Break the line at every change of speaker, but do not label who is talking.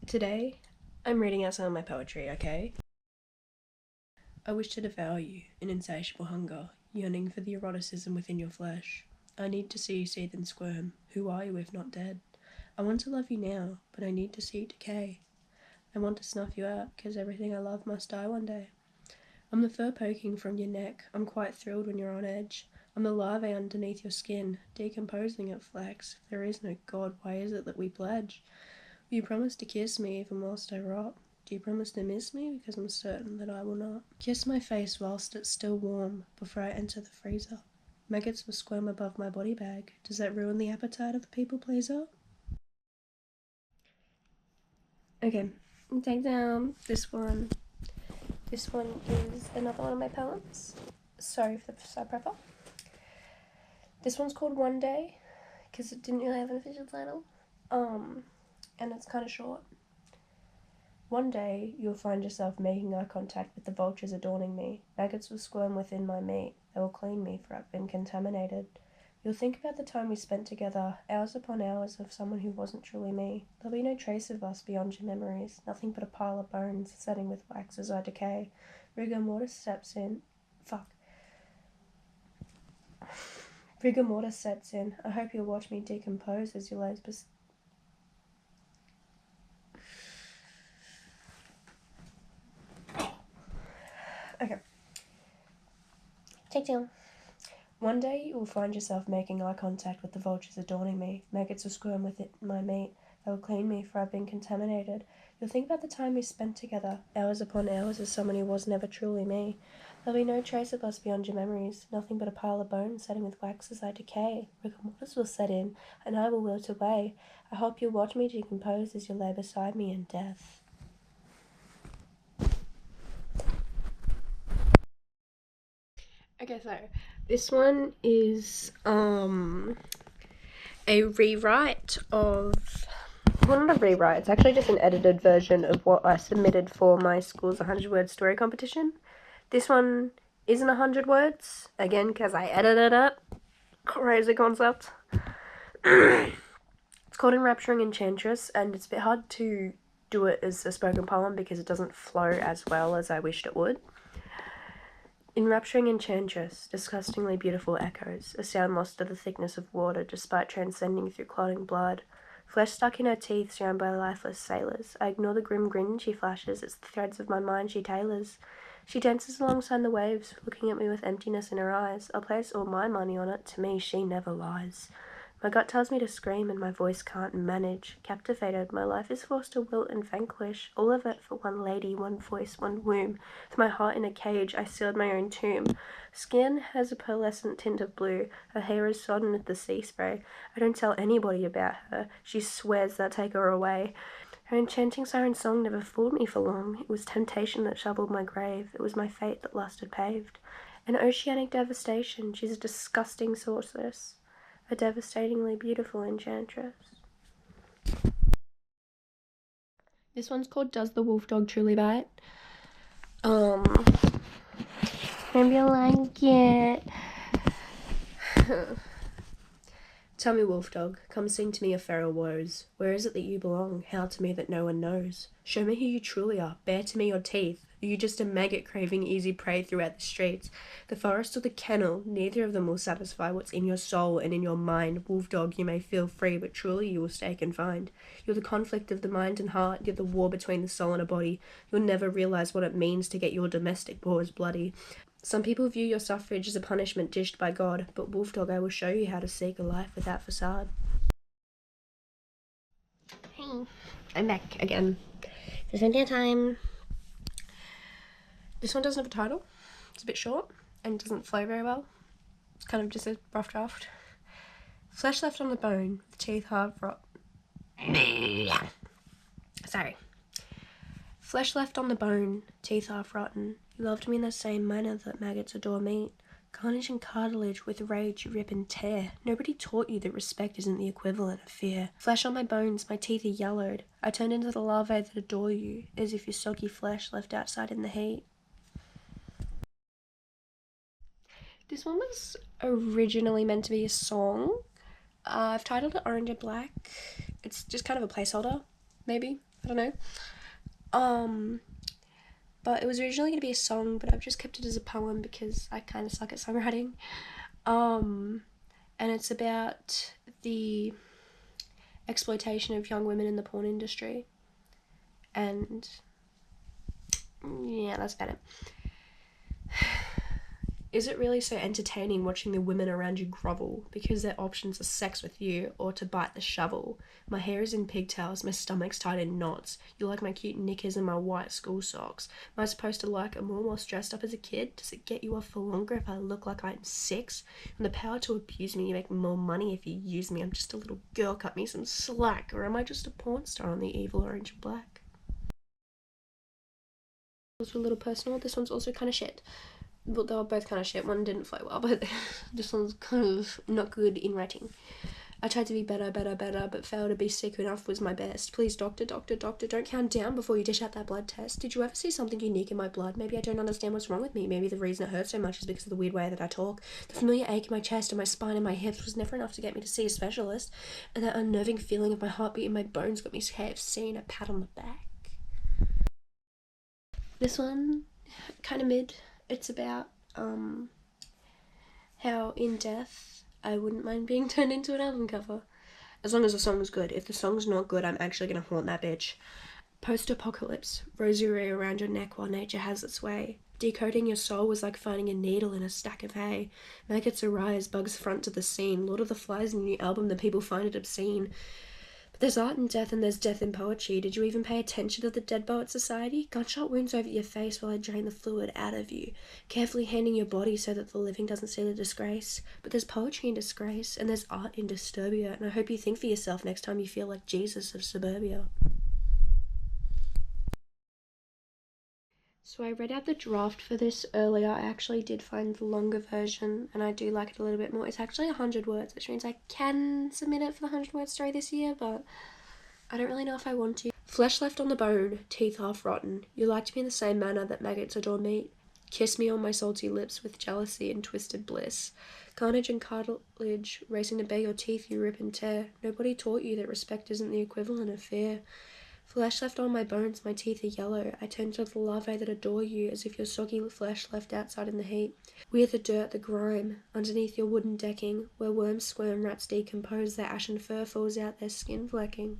Today I'm reading out some of my poetry, okay? I wish to devour you, an insatiable hunger, yearning for the eroticism within your flesh. I need to see you seethe and squirm. Who are you if not dead? I want to love you now, but I need to see you decay. I want to snuff you out, 'cause everything I love must die one day. I'm the fur poking from your neck. I'm quite thrilled when you're on edge. I'm the larvae underneath your skin, decomposing at flex. If there is no God, why is it that we pledge? Will you promise to kiss me even whilst I rot? Do you promise to miss me? Because I'm certain that I will not. Kiss my face whilst it's still warm, before I enter the freezer. Maggots will squirm above my body bag. Does that ruin the appetite of the people pleaser? Okay, take down this one. This one is another one of my poems. Sorry for the side profile. This one's called One Day, because it didn't really have an official title. And it's kind of short. One day, you'll find yourself making eye contact with the vultures adorning me. Maggots will squirm within my meat. They will clean me, for I've been contaminated. You'll think about the time we spent together, hours upon hours of someone who wasn't truly me. There'll be no trace of us beyond your memories, nothing but a pile of bones setting with wax as I decay. Rigor mortis steps in. Rigor mortis sets in. I hope you'll watch me decompose as you lays Okay. Take down. One day you will find yourself making eye contact with the vultures adorning me. Maggots will squirm within my meat. They will clean me, for I've been contaminated. You'll think about the time we spent together, hours upon hours as someone who was never truly me. There'll be no trace of us beyond your memories, nothing but a pile of bones setting with wax as I decay. Rigor mortis will set in, and I will wilt away. I hope you'll watch me decompose as you lay beside me in death. Okay, so this one is a rewrite of, well, not a rewrite, it's actually just an edited version of what I submitted for my school's 100-word story competition. This one isn't 100 words, again, because I edited it. Crazy concept. It's called Enrapturing Enchantress, and it's a bit hard to do it as a spoken poem because it doesn't flow as well as I wished it would. Enrapturing enchantress, disgustingly beautiful echoes, a sound lost to the thickness of water despite transcending through clotting blood. Flesh stuck in her teeth, surrounded by lifeless sailors. I ignore the grim grin she flashes, it's the threads of my mind she tailors. She dances alongside the waves, looking at me with emptiness in her eyes. I'll place all my money on it, to me she never lies. My gut tells me to scream and my voice can't manage. Captivated, my life is forced to wilt and vanquish. All of it for one lady, one voice, one womb. With my heart in a cage, I sealed my own tomb. Skin has a pearlescent tint of blue. Her hair is sodden with the sea spray. I don't tell anybody about her. She swears they'll take her away. Her enchanting siren song never fooled me for long. It was temptation that shoveled my grave. It was my fate that lusted paved. An oceanic devastation. She's a disgusting sorceress. A devastatingly beautiful enchantress. This one's called Does the Wolf Dog Truly Bite? Maybe you like it. Tell me, wolf dog, come sing to me your feral woes. Where is it that you belong? How to me that no one knows? Show me who you truly are. Bare to me your teeth. Are you just a maggot craving easy prey throughout the streets? The forest or the kennel, neither of them will satisfy what's in your soul and in your mind. Wolf dog, you may feel free, but truly you will stay confined. You're the conflict of the mind and heart. You're the war between the soul and a body. You'll never realize what it means to get your domestic wars bloody. Some people view your suffrage as a punishment dished by God, but wolf dog, I will show you how to seek a life without facade. Hey, I'm back again. It's India time. This one doesn't have a title. It's a bit short and doesn't flow very well. It's kind of just a rough draft. Flesh left on the bone, with teeth half rot. Sorry. Flesh left on the bone, teeth half rotten. You loved me in the same manner that maggots adore meat. Carnage and cartilage, with rage you rip and tear. Nobody taught you that respect isn't the equivalent of fear. Flesh on my bones, my teeth are yellowed. I turned into the larvae that adore you, as if your soggy flesh left outside in the heat. This one was originally meant to be a song. I've titled it Orange and Black. It's just kind of a placeholder. maybe, I don't know. But it was originally going to be a song, but I've just kept it as a poem because I kind of suck at songwriting. And it's about the exploitation of young women in the porn industry. And yeah, that's about it. Is it really so entertaining watching the women around you grovel because their options are sex with you or to bite the shovel? My hair is in pigtails, my stomach's tied in knots. You like my cute knickers and my white school socks. Am I supposed to like a more whilst dressed up as a kid? Does it get you off for longer if I look like I'm 6? And the power to abuse me, you make more money if you use me. I'm just a little girl, cut me some slack. Or am I just a porn star on the evil orange and black? Those were a little personal. This one's also kind of shit. Well, they were both kind of shit. One didn't flow well, but this one's kind of not good in writing. I tried to be better, but failed to be sick enough was my best. Please, doctor, don't count down before you dish out that blood test. Did you ever see something unique in my blood? Maybe I don't understand what's wrong with me. Maybe the reason it hurts so much is because of the weird way that I talk. The familiar ache in my chest and my spine and my hips was never enough to get me to see a specialist. And that unnerving feeling of my heartbeat in my bones got me KFC and a pat on the back. This one, kind of mid. It's about how in death I wouldn't mind being turned into an album cover. As long as the song's good. If the song's not good, I'm actually gonna haunt that bitch. Post-apocalypse, rosary around your neck while nature has its way. Decoding your soul was like finding a needle in a stack of hay. Maggots arise, bugs front to the scene. Lord of the Flies' new album, the people find it obscene. But there's art in death and there's death in poetry. Did you even pay attention to the Dead Poet Society? Gunshot wounds over your face while I drain the fluid out of you, carefully handing your body so that the living doesn't see the disgrace. But there's poetry in disgrace, and there's art in disturbia, and I hope you think for yourself next time you feel like Jesus of suburbia. So I read out the draft for this earlier. I actually did find the longer version, and I do like it a little bit more. It's actually 100 words, which means I can submit it for the 100-word story this year, but I don't really know if I want to. Flesh left on the bone, teeth half rotten. You liked me in the same manner that maggots adore meat. Kiss me on my salty lips with jealousy and twisted bliss. Carnage and cartilage racing to bare your teeth you rip and tear. Nobody taught you that respect isn't the equivalent of fear. Flesh left on my bones, my teeth are yellow. I turn to the larvae that adore you, as if your soggy flesh left outside in the heat. We are the dirt, the grime, underneath your wooden decking, where worms squirm, rats decompose, their ashen fur falls out, their skin flecking.